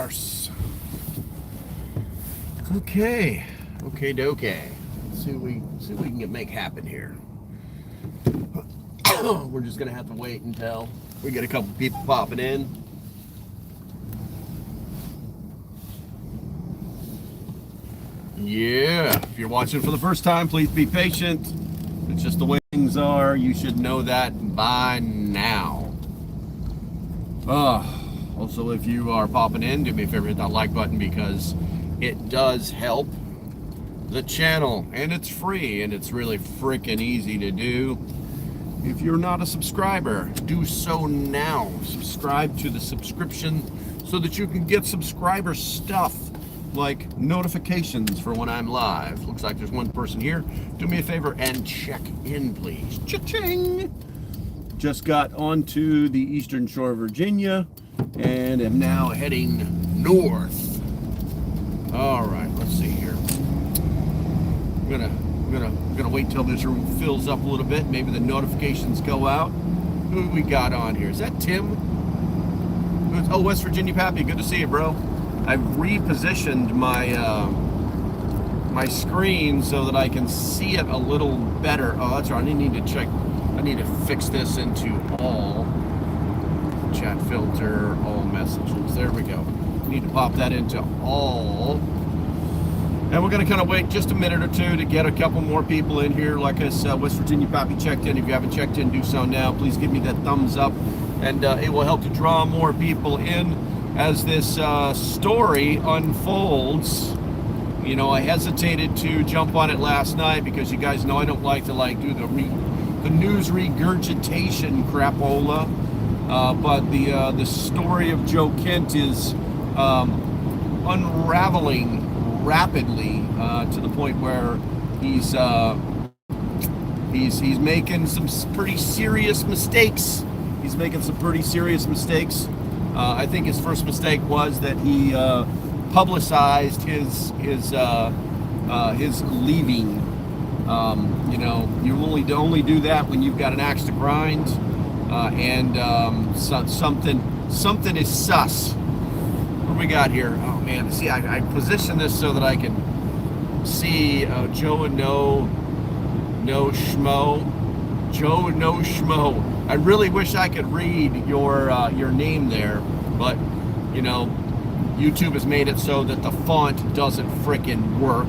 arse. Okay, okay. See what we can make happen here. We're just gonna have to wait until we get a couple people popping in. Yeah, if you're watching for the first time, please be patient. It's just the way things are. You should know that by now. Also, if you are popping in, do me a favor, hit that like button because it does help the channel, and it's free, and it's really freaking easy to do. If you're not a subscriber, do so now. Subscribe to the subscription so that you can get subscriber stuff like notifications for when I'm live. Looks like there's one person here. Do me a favor and check in, please. Cha-ching! Just got onto the eastern shore of Virginia and am now heading north. All right, let's see here. I'm gonna wait till this room fills up a little bit. Maybe the notifications go out. Who we got on here? Is that Tim? Oh, West Virginia Pappy. Good to see you, bro. I've repositioned my my screen so that I can see it a little better. Oh, that's right. I need to check. I need to fix this into all chat filter, all messages. There we go. Need to pop that into all. And we're going to kind of wait just a minute or two to get a couple more people in here. Like I said, West Virginia Pappy checked in. If you haven't checked in, do so now. Please give me that thumbs up, and it will help to draw more people in as this story unfolds. You know, I hesitated to jump on it last night because you guys know I don't like to do the news regurgitation crapola. But the story of Joe Kent is unraveling rapidly to the point where he's making some pretty serious mistakes. He's making some pretty serious mistakes. I think his first mistake was that he publicized his leaving. You know, you only do that when you've got an axe to grind, and something is sus. What do we got here? Oh man, see, I positioned this so that I can see Joe and No Schmo. Joe No Schmo. I really wish I could read your name there, but you know, YouTube has made it so that the font doesn't frickin' work,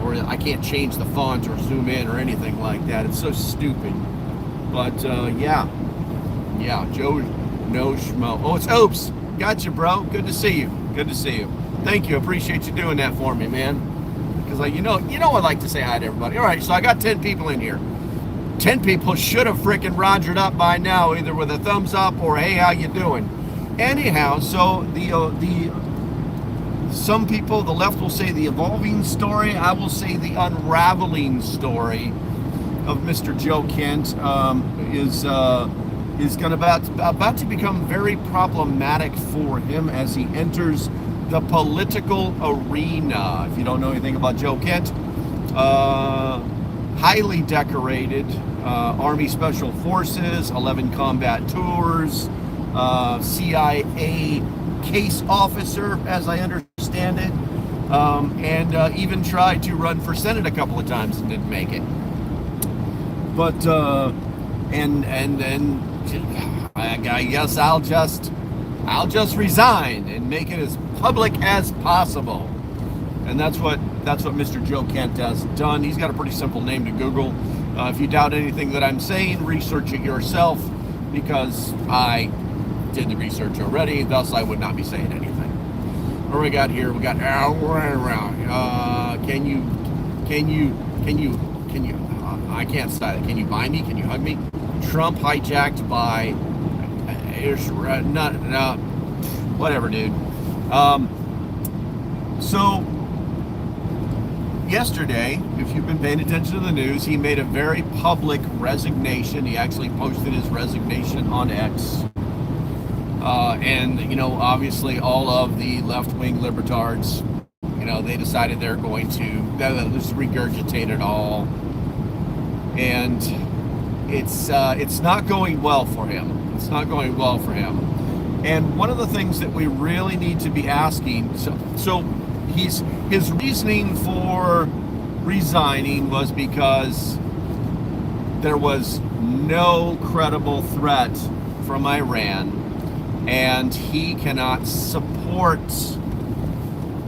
or I can't change the font or zoom in or anything like that. It's so stupid. But yeah, Joe No Schmo. Oh, it's Oops. Gotcha, bro. Good to see you. Good to see you. Thank you. Appreciate you doing that for me, man. Because you know I like to say hi to everybody. All right, so I got 10 people in here. 10 people should have freaking rogered up by now, either with a thumbs up or hey, how you doing? Anyhow, so some people, the left will say the evolving story. I will say the unraveling story of Mr. Joe Kent is going about to become very problematic for him as he enters the political arena. If you don't know anything about Joe Kent, highly decorated Army Special Forces, 11 combat tours, CIA case officer, as I understand it, and even tried to run for Senate a couple of times and didn't make it. But and I guess I'll just resign and make it as public as possible. And that's what Mr. Joe Kent has done. He's got a pretty simple name to Google. If you doubt anything that I'm saying, research it yourself, because I did the research already. Thus, I would not be saying anything. What do we got here? We got can you? I can't say it. Can you buy me? Can you hug me? Trump hijacked by whatever, dude. So yesterday, if you've been paying attention to the news, he made a very public resignation. He actually posted his resignation on X. And, you know, obviously all of the left-wing libertards, you know, they decided they're going to just regurgitate it all. And it's not going well for him. It's not going well for him. And one of the things that we really need to be asking, so his reasoning for resigning was because there was no credible threat from Iran, and he cannot support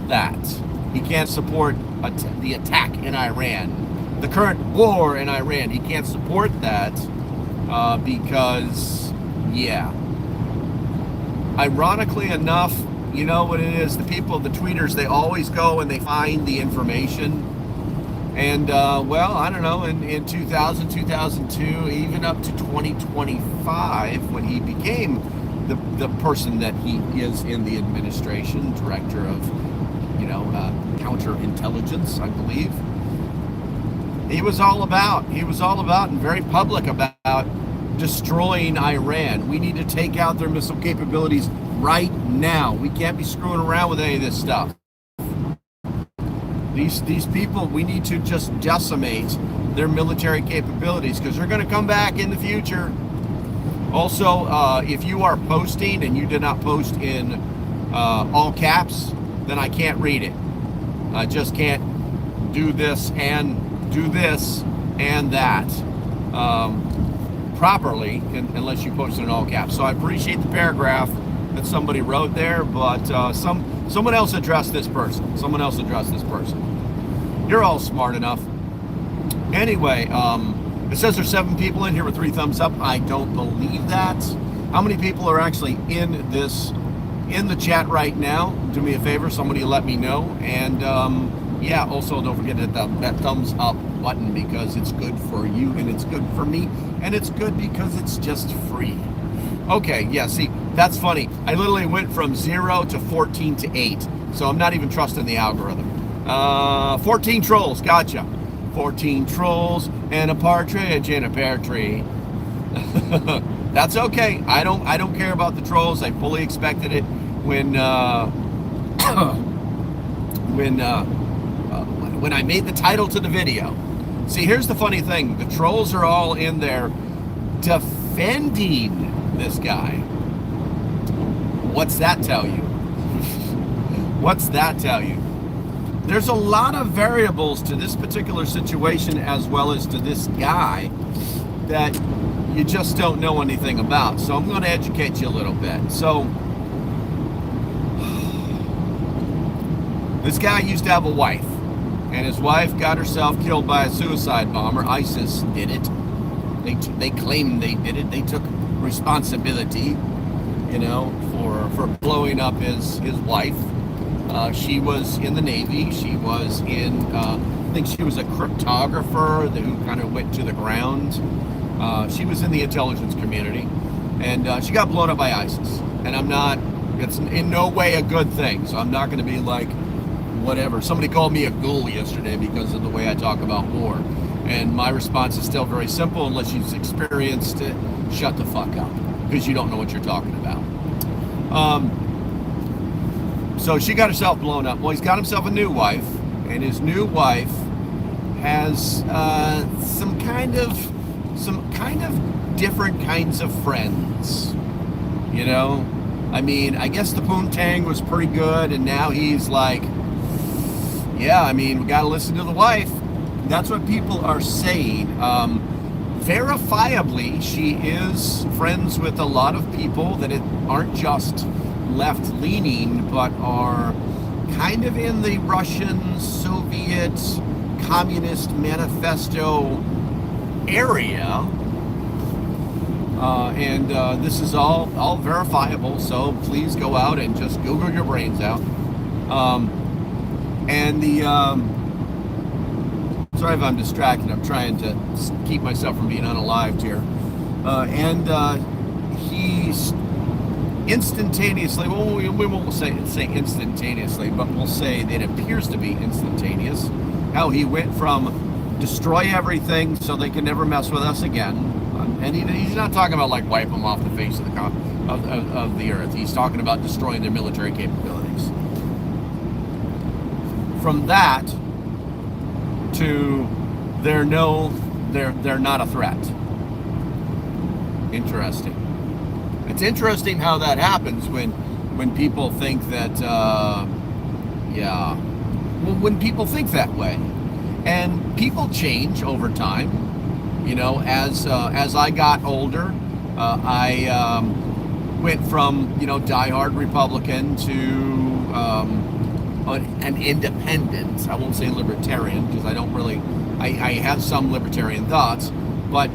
that. He can't support the attack in Iran, the current war in Iran. He can't support that because, yeah. Ironically enough, you know what it is, the people, the tweeters, they always go and they find the information. And, well, I don't know, in 2000, 2002, even up to 2025, when he became the person that he is in the administration, director of, you know, counterintelligence, I believe. He was all about and very public about destroying Iran. We need to take out their missile capabilities right now. We can't be screwing around with any of this stuff. These people, we need to just decimate their military capabilities because they're going to come back in the future. Also, if you are posting and you did not post in all caps, then I can't read it. I just can't do this and that properly unless you post it in all caps. So I appreciate the paragraph that somebody wrote there, but someone else addressed this person. Someone else addressed this person. You're all smart enough. Anyway, it says there's 7 people in here with 3 thumbs up. I don't believe that. How many people are actually in the chat right now? Do me a favor, somebody let me know. And yeah, also don't forget to hit that thumbs up button because it's good for you and it's good for me and it's good because it's just free. Okay, yeah, see, that's funny. I literally went from 0 to 14 to 8, so I'm not even trusting the algorithm. 14 trolls, gotcha. 14 trolls and a partridge in a pear tree. That's okay. I don't care about the trolls. I fully expected it when I made the title to the video. See, here's the funny thing. The trolls are all in there defending this guy. What's that tell you? What's that tell you? There's a lot of variables to this particular situation as well as to this guy that you just don't know anything about. So I'm going to educate you a little bit. So this guy used to have a wife, and his wife got herself killed by a suicide bomber. ISIS did it. They claimed they did it. They took responsibility, you know, for blowing up his wife. She was in the Navy. She was in, I think she was a cryptographer who kind of went to the ground. She was in the intelligence community, and she got blown up by ISIS. And it's in no way a good thing. So I'm not going to be like, whatever. Somebody called me a ghoul yesterday because of the way I talk about war. And my response is still very simple. Unless you've experienced it, shut the fuck up. Because you don't know what you're talking about. So she got herself blown up. Well, he's got himself a new wife. And his new wife has some kind of different kinds of friends. You know? I mean, I guess the poontang was pretty good. And now he's like, yeah, I mean, we got to listen to the wife. That's what people are saying. Verifiably, she is friends with a lot of people that aren't just left-leaning, but are kind of in the Russian, Soviet, Communist Manifesto area. And this is all verifiable, so please go out and just Google your brains out. And sorry if I'm distracted. I'm trying to keep myself from being unalived here. And he's instantaneously, well, we won't say instantaneously, but we'll say that it appears to be instantaneous. How he went from destroy everything so they can never mess with us again. And he's not talking about like wipe them off the face of the earth. He's talking about destroying their military capabilities. From that to they're not a threat. Interesting. It's interesting how that happens when people think that, when people think that way. And people change over time. You know, as I got older, I went from, diehard Republican to an independent. I won't say libertarian, because I don't really, I have some libertarian thoughts, but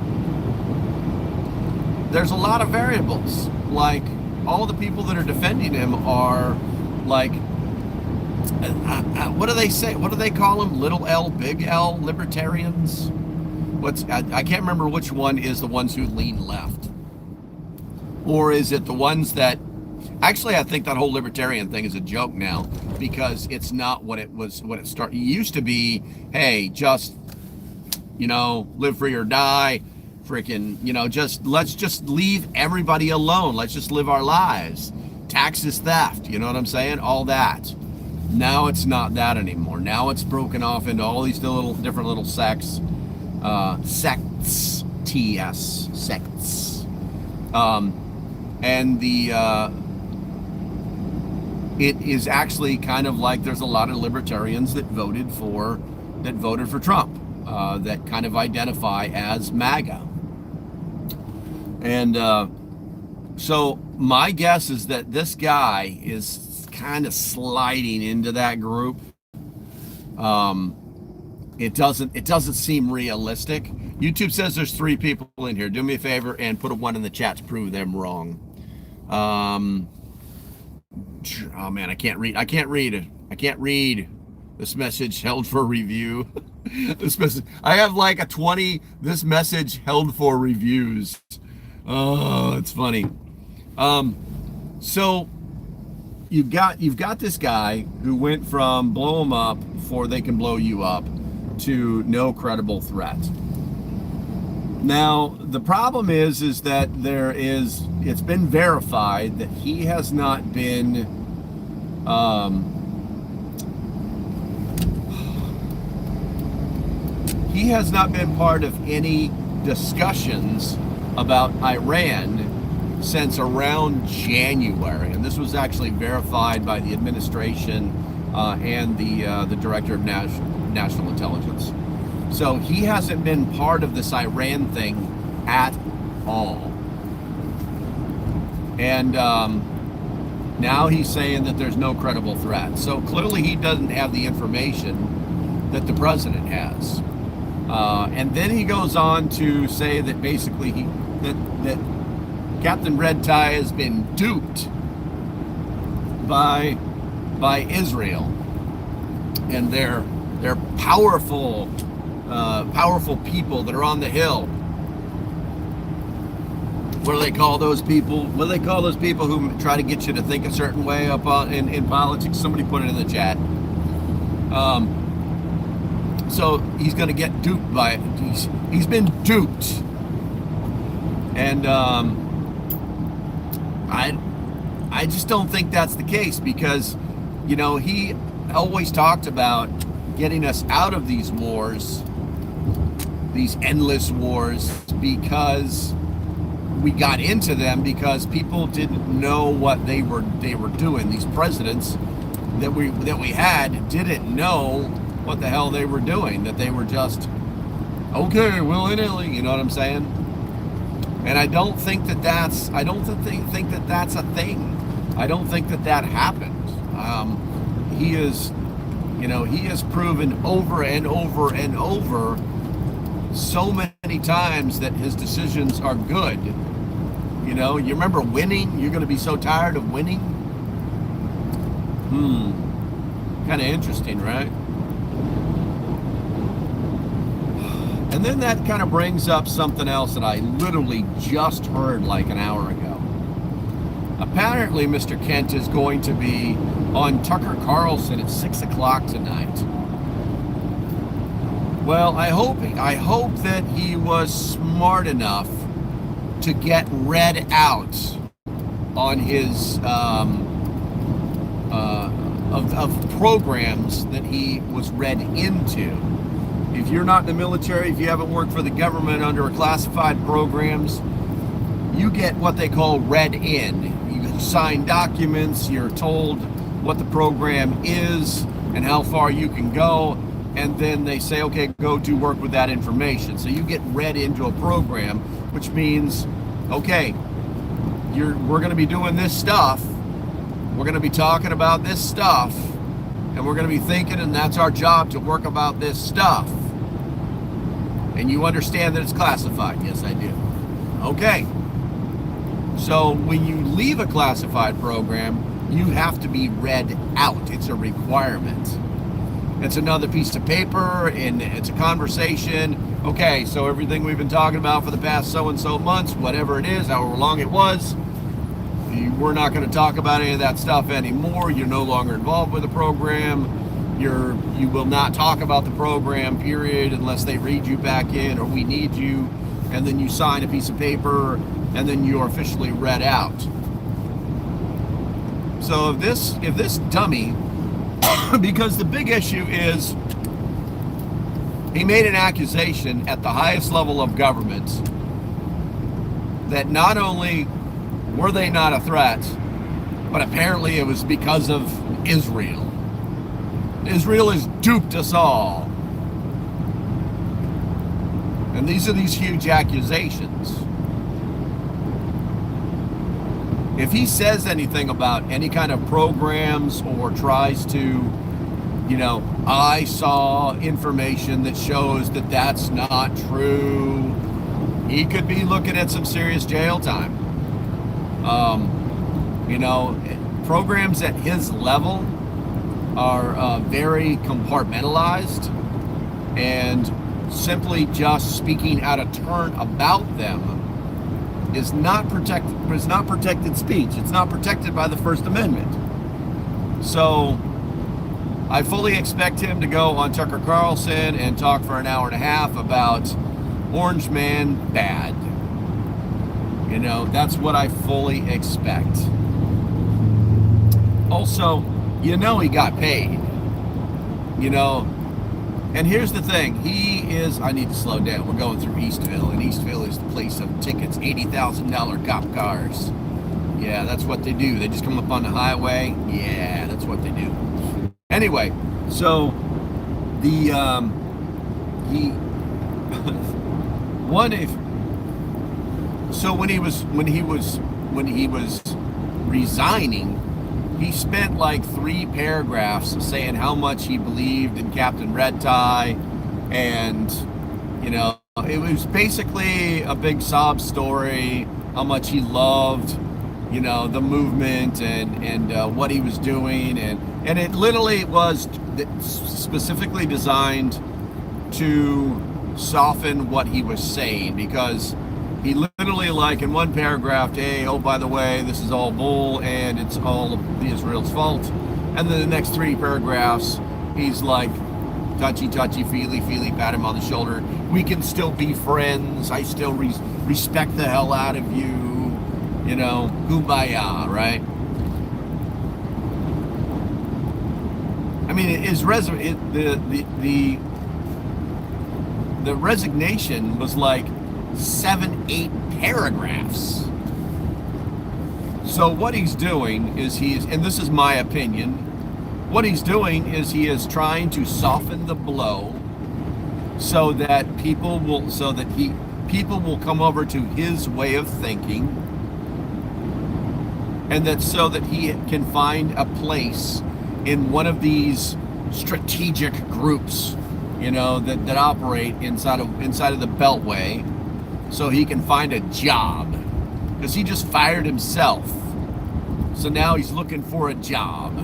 there's a lot of variables. Like, all the people that are defending him are like, what do they say? What do they call them? Little L, big L libertarians? I can't remember which one is the ones who lean left. Or is it the ones that, actually I think that whole libertarian thing is a joke now, because it's not what it was, what it started. It used to be, hey, just, live free or die, freaking, let's just leave everybody alone. Let's just live our lives. Tax is theft, you know what I'm saying? All that. Now it's not that anymore. Now it's broken off into all these different little sects. Sects. T-S. Sects. And it is actually kind of like there's a lot of libertarians that voted for Trump, that kind of identify as MAGA. And so my guess is that this guy is kind of sliding into that group. It doesn't seem realistic. YouTube says there's 3 people in here. Do me a favor and put a 1 in the chat to prove them wrong. Oh man, I can't read this message held for review. This message, I have like a 20 this message held for reviews. Oh, it's funny. So you've got this guy who went from blow them up before they can blow you up to no credible threat. Now, the problem is that it's been verified that he has not been, part of any discussions about Iran since around January. And this was actually verified by the administration and the director of national intelligence. So he hasn't been part of this Iran thing at all. And now he's saying that there's no credible threat. So clearly he doesn't have the information that the president has. And then he goes on to say that basically that Captain Red Tie has been duped by Israel and their powerful people that are on the Hill. What do they call those people? What do they call those people who try to get you to think a certain way up in politics? Somebody put it in the chat. So he's going to get duped by it. He's been duped. And I just don't think that's the case, because, he always talked about getting us out of these wars, these endless wars, because we got into them because people didn't know what they were doing. These presidents that we had didn't know what the hell they were doing, that they were just, okay, willy-nilly, you know what I'm saying? And I don't think that that's a thing. I don't think that happened. He has proven over and over and over so many times that his decisions are good. You remember winning? You're going to be so tired of winning? Kind of interesting, right? And then that kind of brings up something else that I literally just heard like an hour ago. Apparently, Mr. Kent is going to be on Tucker Carlson at 6 o'clock tonight. Well, I hope that he was smart enough to get read out on his of programs that he was read into. If you're not in the military, if you haven't worked for the government under classified programs, you get what they call read in. You sign documents, you're told what the program is and how far you can go, and then they say, okay, go do work with that information. So you get read into a program, which means, okay, we're going to be doing this stuff, we're going to be talking about this stuff, and we're going to be thinking, and that's our job, to work about this stuff. And you understand that it's classified? Yes, I do. Okay. So when you leave a classified program, you have to be read out. It's a requirement. It's another piece of paper, and it's a conversation. Okay, so everything we've been talking about for the past so-and-so months, whatever it is, however long it was, we're not going to talk about any of that stuff anymore. You're no longer involved with the program. You will not talk about the program, period, unless they read you back in or we need you. And then you sign a piece of paper, and then you're officially read out. So if this dummy, because the big issue is he made an accusation at the highest level of government that not only were they not a threat, but apparently it was because of Israel. Israel has duped us all. And these are these huge accusations. If he says anything about any kind of programs or tries to, I saw information that shows that that's not true, he could be looking at some serious jail time. Programs at his level are very compartmentalized, and simply just speaking out of turn about them is not protected. It's not protected speech. It's not protected by the First Amendment. So I fully expect him to go on Tucker Carlson and talk for an hour and a half about Orange Man bad. That's what I fully expect. Also, he got paid. And here's the thing, I need to slow down. We're going through Eastville, and Eastville is the place of tickets, $80,000 cop cars. Yeah, that's what they do. They just come up on the highway. Yeah, that's what they do. Anyway, so when he was resigning, he spent like 3 paragraphs saying how much he believed in Captain Red Tie, and it was basically a big sob story, how much he loved the movement and what he was doing, and it literally was specifically designed to soften what he was saying, because he literally, like in one paragraph, hey, oh, by the way, this is all bull and it's all the Israel's fault. And then the next 3 paragraphs, he's like, touchy, feely, pat him on the shoulder. We can still be friends. I still respect the hell out of you. Kumbaya, right? I mean, the resignation was like 7-8 paragraphs. So what he's doing is and this is my opinion, what he's doing is he is trying to soften the blow so that people will come over to his way of thinking, and so that he can find a place in one of these strategic groups, that operate inside of the Beltway, so he can find a job, because he just fired himself. So now he's looking for a job.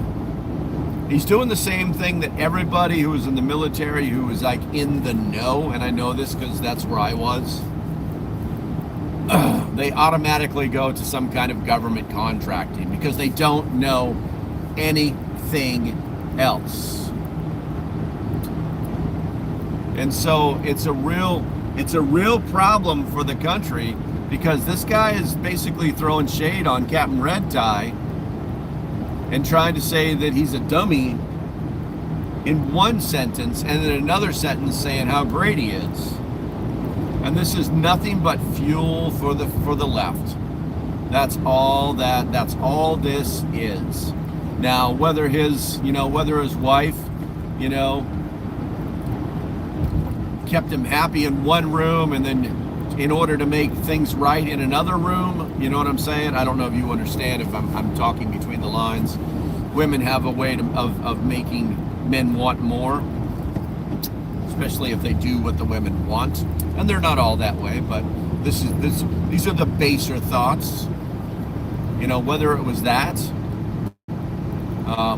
He's doing the same thing that everybody who was in the military, who was like in the know, and I know this because that's where I was, they automatically go to some kind of government contracting because they don't know anything else. And so it's a real problem for the country, because this guy is basically throwing shade on Captain Red Tie and trying to say that he's a dummy in one sentence, and then another sentence saying how great he is. And this is nothing but fuel for the left. That's all this is. Now, whether his wife, kept him happy in one room and then in order to make things right in another room, you know what I'm saying? I don't know if you understand, if I'm talking between the lines. Women have a way of making men want more, especially if they do what the women want. And they're not all that way, but these are the baser thoughts. Whether it was that,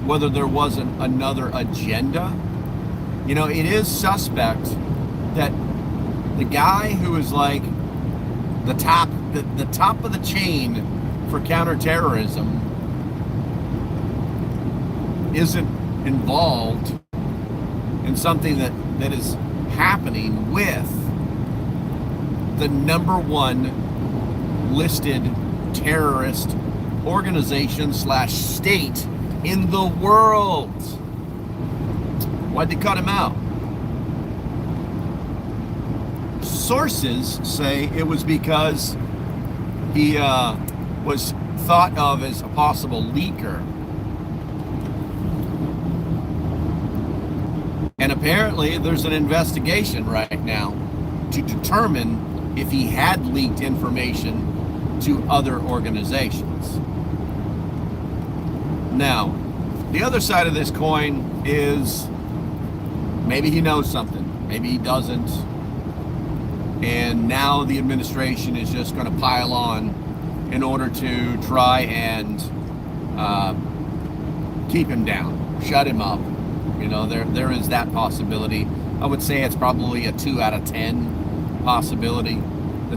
whether there wasn't another agenda. It is suspect that the guy who is like the top of the chain for counterterrorism isn't involved in something that is happening with the #1 listed terrorist organization / state in the world. Why'd they cut him out? Sources say it was because he was thought of as a possible leaker. And apparently there's an investigation right now to determine if he had leaked information to other organizations. Now, the other side of this coin is maybe he knows something, maybe he doesn't. And now the administration is just going to pile on in order to try and keep him down, shut him up. There is that possibility. I would say it's probably a 2 out of 10 possibility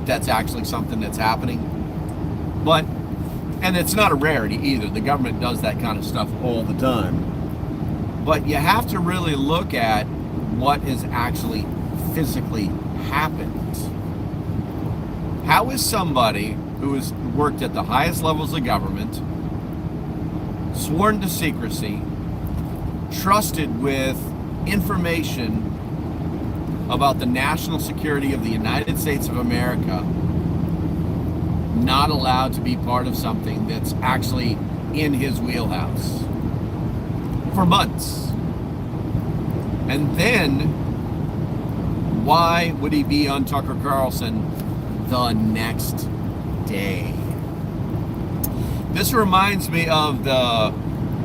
that's actually something that's happening. And it's not a rarity either. The government does that kind of stuff all the time. But you have to really look at what is actually physically happened. How is somebody who has worked at the highest levels of government, sworn to secrecy, trusted with information about the national security of the United States of America, not allowed to be part of something that's actually in his wheelhouse for months? And then why would he be on Tucker Carlson the next day? This reminds me of the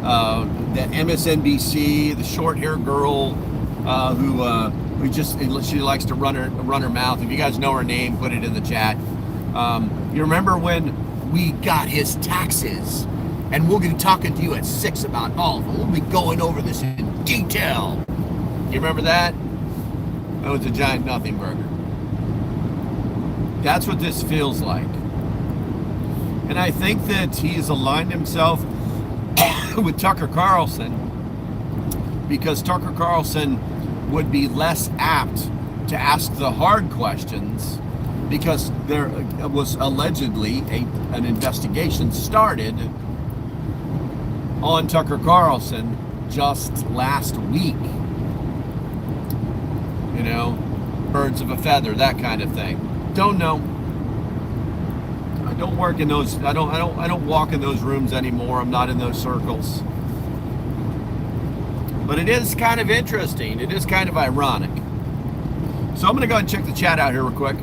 MSNBC, the short-haired girl who she likes to run her mouth. If you guys know her name, put it in the chat. You remember when we got his taxes, and we'll be talking to you at 6 about all of them. We'll be going over this in detail. You remember that? That was a giant nothing burger. That's what this feels like. And I think that he's aligned himself with Tucker Carlson because Tucker Carlson would be less apt to ask the hard questions, because there was allegedly an investigation started on Tucker Carlson just last week. Birds of a feather, that kind of thing. Don't know. I don't work in those. I don't walk in those rooms anymore. I'm not in those circles. But it is kind of interesting. It is kind of ironic. So I'm going to go ahead and check the chat out here real quick.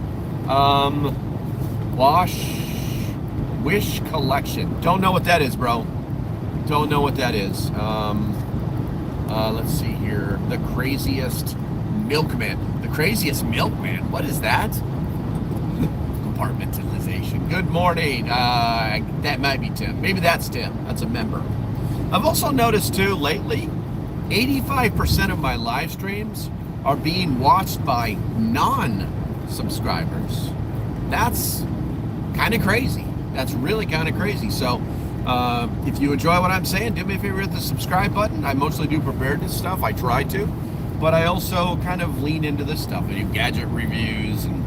Wish Collection. Don't know what that is, bro. Don't know what that is. Let's see here. The Craziest Milkman. The Craziest Milkman. What is that? Compartmentalization. Good morning. That might be Tim. Maybe that's Tim. That's a member. I've also noticed too lately, 85% of my live streams are being watched by non-subscribers. That's kind of crazy. That's really kind of crazy. So if you enjoy what I'm saying, do me a favor, hit the subscribe button. I mostly do preparedness stuff. I try to, but I also kind of lean into this stuff. I do gadget reviews and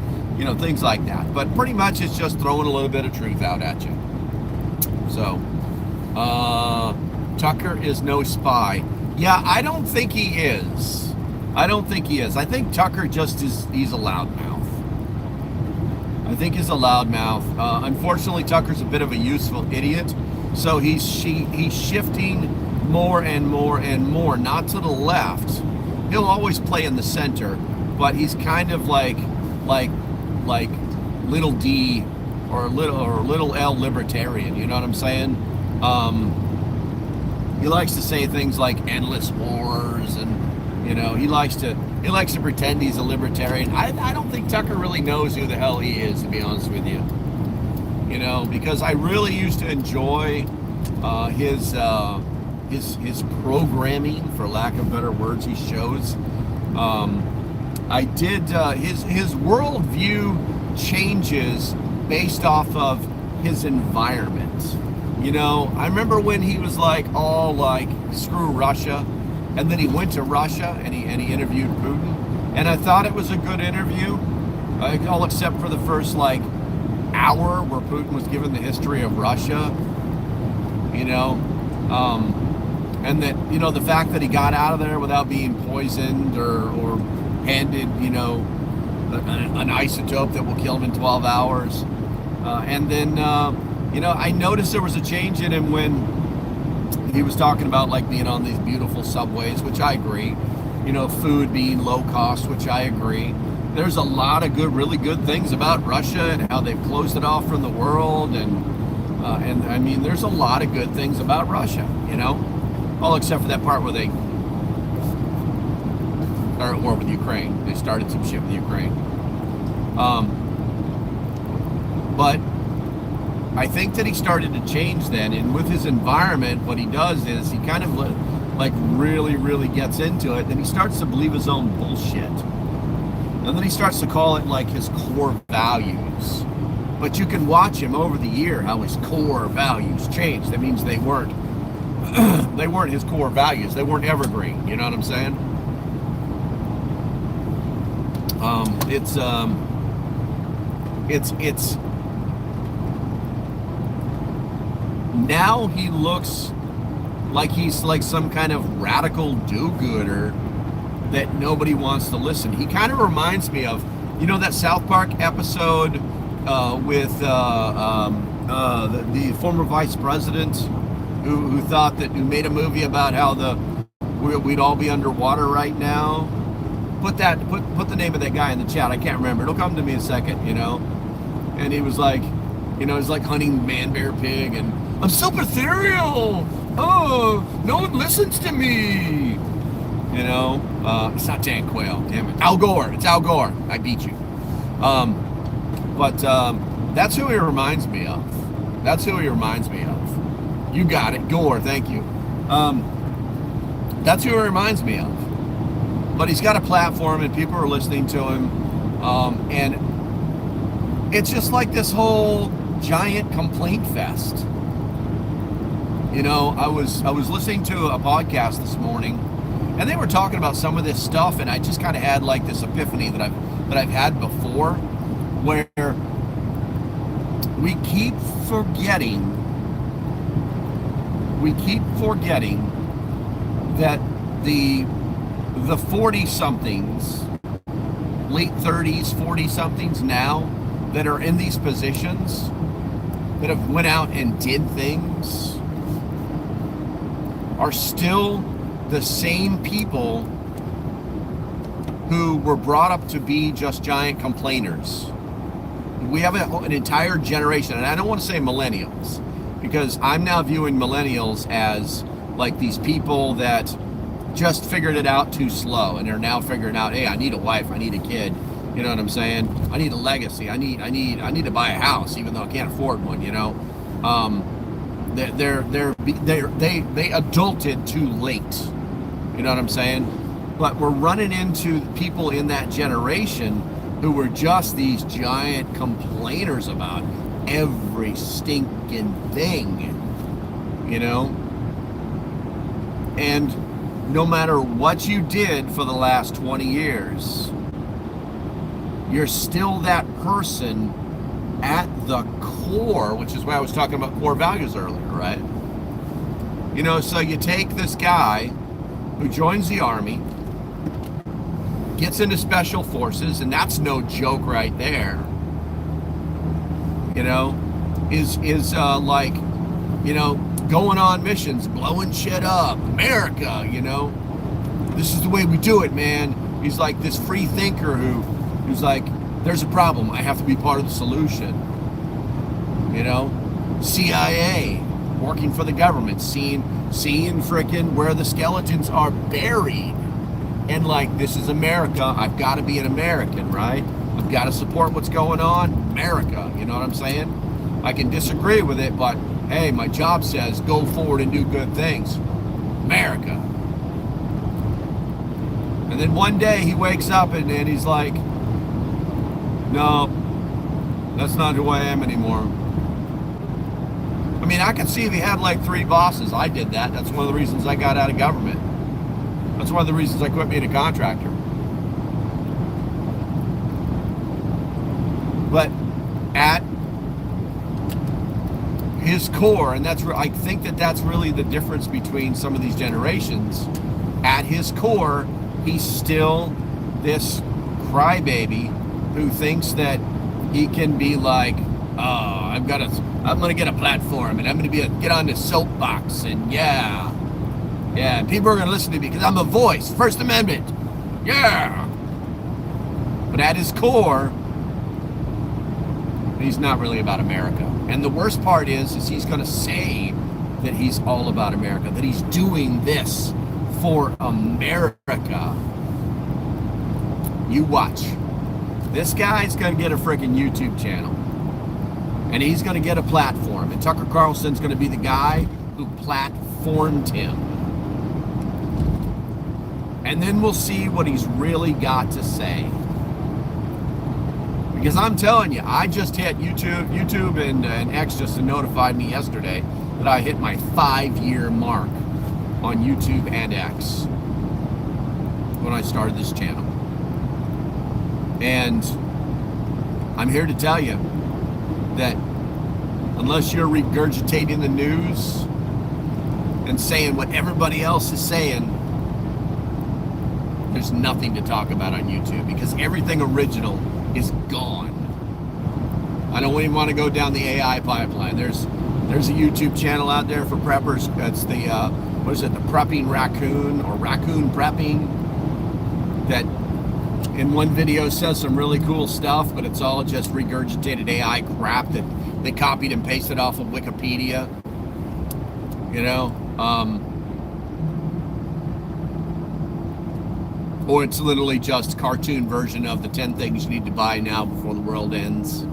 things like that. But pretty much it's just throwing a little bit of truth out at you. So Tucker is no spy. Yeah, I don't think he is. I think Tucker just he's a loudmouth. I think he's a loudmouth. Unfortunately, Tucker's a bit of a useful idiot, so he's shifting more and more and more, not to the left. He'll always play in the center, but he's kind of like little D or little L libertarian. You know what I'm saying? He likes to say things like endless wars, and he likes to pretend he's a libertarian. I don't think Tucker really knows who the hell he is, to be honest with you. Because I really used to enjoy his programming, for lack of better words, his shows. I did his worldview changes based off of his environment. I remember when he was all screw Russia, and then he went to Russia and he interviewed Putin, and I thought it was a good interview, all except for the first hour where Putin was given the history of Russia. And that the fact that he got out of there without being poisoned or handed an isotope that will kill him in 12 hours. And then I noticed there was a change in him when he was talking about being on these beautiful subways, which I agree. Food being low cost, which I agree. There's a lot of really good things about Russia and how they've closed it off from the world, and I mean, there's a lot of good things about Russia, all except for that part where they are at war with Ukraine. They started some shit with Ukraine. But I think that he started to change then, and with his environment, what he does is he kind of really gets into it, and he starts to believe his own bullshit. And then he starts to call it his core values. But you can watch him over the year how his core values changed. That means they weren't his core values. They weren't evergreen. You know what I'm saying? It's now he looks like he's some kind of radical do-gooder that nobody wants to listen. He kind of reminds me of, that South Park episode with the former vice president who made a movie about how we'd all be underwater right now. Put the name of that guy in the chat. I can't remember. It'll come to me in a second, And he was he's hunting man, bear, pig, and I'm super ethereal. Oh, no one listens to me. It's not Dan Quayle. Damn it. Al Gore. It's Al Gore. I beat you. But that's who he reminds me of. You got it. Gore. Thank you. That's who he reminds me of. But he's got a platform and people are listening to him. And it's just this whole giant complaint fest. I was listening to a podcast this morning, and they were talking about some of this stuff, and I just kind of had this epiphany that I've had before, where we keep forgetting that the 40-somethings, late 30s, 40-somethings now that are in these positions, that have went out and did things, are still the same people who were brought up to be just giant complainers. We have an entire generation, and I don't want to say millennials, because I'm now viewing millennials as these people that just figured it out too slow, and they're now figuring out, hey, I need a wife, I need a kid, you know what I'm saying? I need a legacy. I need to buy a house, even though I can't afford one. They adulted too late. You know what I'm saying? But we're running into people in that generation who were just these giant complainers about every stinking thing. And no matter what you did for the last 20 years, you're still that person at the core, which is why I was talking about core values earlier, right? So you take this guy who joins the army, gets into special forces, and that's no joke right there. you know, is like, you know, going on missions, blowing shit up, America, you know, this is the way we do it, man. He's like this free thinker who's like, there's a problem, I have to be part of the solution, you know. CIA, working for the government, seeing frickin' where the skeletons are buried, and like, this is America, I've got to be an American, right? I've got to support what's going on, America, you know what I'm saying? I can disagree with it, but hey, my job says go forward and do good things, America. And then one day he wakes up and he's like, no, that's not who I am anymore. I mean, I could see if he had like 3 bosses. I did that. That's one of the reasons I got out of government. That's one of the reasons I quit being a contractor. But at his core, and I think that's really the difference between some of these generations. At his core, he's still this crybaby who thinks that he can be like, oh, I'm gonna get a platform and I'm gonna get on this soapbox, and yeah, people are gonna listen to me because I'm a voice, First Amendment, yeah. But at his core, he's not really about America. And the worst part is he's gonna say that he's all about America, that he's doing this for America. You watch. This guy's gonna get a freaking YouTube channel, and he's gonna get a platform, and Tucker Carlson's gonna be the guy who platformed him. And then we'll see what he's really got to say. Because I'm telling you, I just hit YouTube and X just notified me yesterday that I hit my 5-year mark on YouTube and X when I started this channel. And I'm here to tell you that unless you're regurgitating the news and saying what everybody else is saying, there's nothing to talk about on YouTube, because everything original is gone. I don't even want to go down the AI pipeline. There's a YouTube channel out there for preppers. That's the what is it, the Prepping Raccoon, or Raccoon Prepping, that in one video says some really cool stuff, but it's all just regurgitated AI crap that they copied and pasted off of Wikipedia. You know, or it's literally just a cartoon version of the 10 things you need to buy now before the world ends.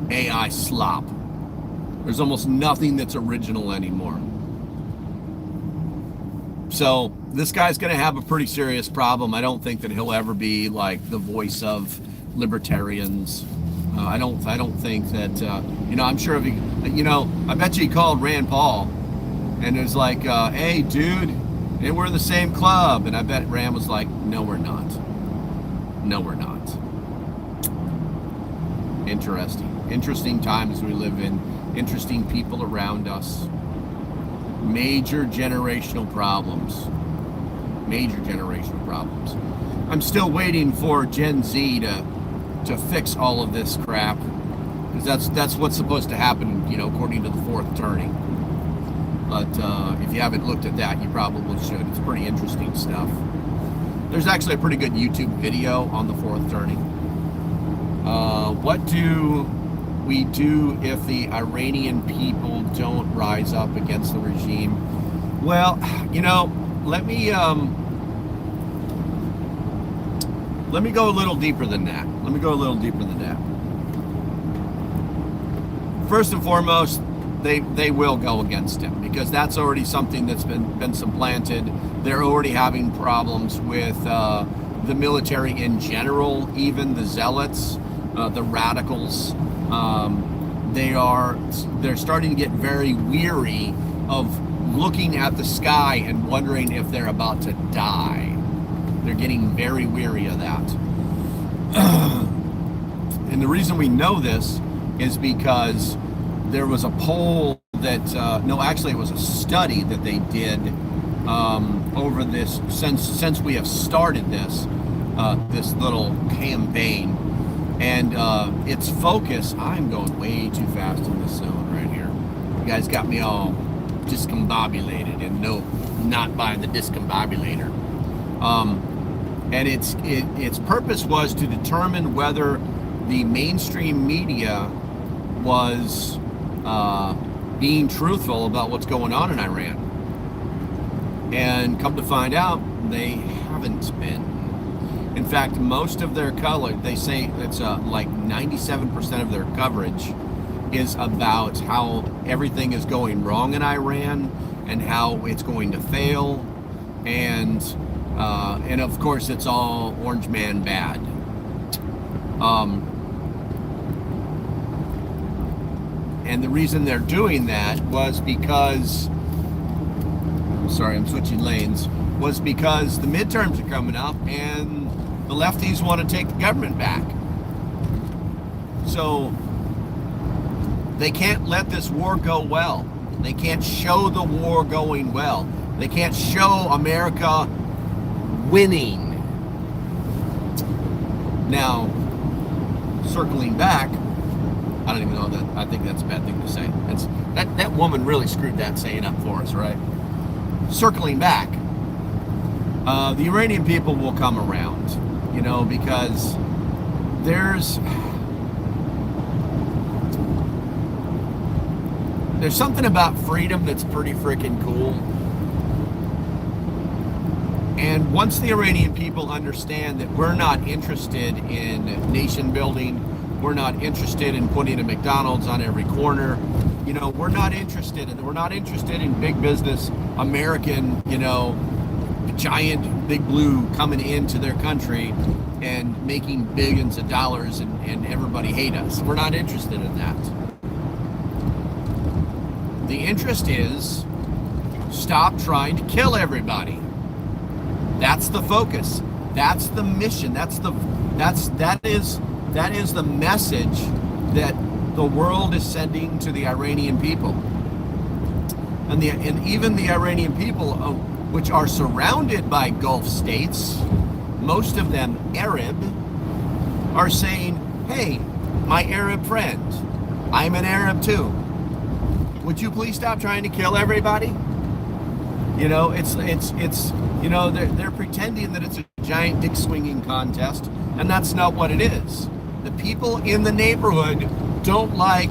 AI slop. There's almost nothing that's original anymore. So this guy's going to have a pretty serious problem. I don't think that he'll ever be like the voice of libertarians. I don't think that, you know, I'm sure if he, you know, I bet you he called Rand Paul and it was like, hey dude, and we're in the same club. And I bet Rand was like, no, we're not. No, we're not. Interesting times we live in. Interesting people around us. Major generational problems. I'm still waiting for Gen Z to fix all of this crap, because that's what's supposed to happen, you know, according to the 4th turning. But if you haven't looked at that, you probably should. It's pretty interesting stuff. There's actually a pretty good YouTube video on the 4th turning. What do we do if the Iranian people don't rise up against the regime? Well, you know, let me go a little deeper than that. First and foremost, they will go against him, because that's already something that's been supplanted. They're already having problems with the military in general, even the zealots, the radicals. They're starting to get very weary of looking at the sky and wondering if they're about to die. They're getting very weary of that. And the reason we know this is because there was a poll that, no, actually it was a study that they did over this, since we have started this little campaign. And its focus, I'm going way too fast in this zone right here. You guys got me all discombobulated, and no, not by the discombobulator. And its purpose was to determine whether the mainstream media was being truthful about what's going on in Iran. And come to find out, they haven't been. In fact, most of their color, they say it's like 97% of their coverage is about how everything is going wrong in Iran and how it's going to fail, and of course it's all orange man bad. And the reason they're doing that was because, sorry, I'm switching lanes, was because the midterms are coming up and the lefties want to take the government back. So they can't let this war go well. They can't show the war going well. They can't show America winning. Now, circling back, I don't even know that. I think that's a bad thing to say. That woman really screwed that saying up for us, right? Circling back, the Iranian people will come around, you know, because there's something about freedom that's pretty freaking cool. And once the Iranian people understand that we're not interested in nation building, we're not interested in putting a McDonald's on every corner, you know, we're not interested in big business, American, you know, giant big blue coming into their country and making billions of dollars and everybody hate us. We're not interested in that. The interest is stop trying to kill everybody. That's the focus. That's the mission. That is the message that the world is sending to the Iranian people. And even the Iranian people, which are surrounded by Gulf states, most of them Arab, are saying, hey, my Arab friend, I'm an Arab too. Would you please stop trying to kill everybody? You know, it's you know, they're pretending that it's a giant dick swinging contest, and that's not what it is. The people in the neighborhood don't like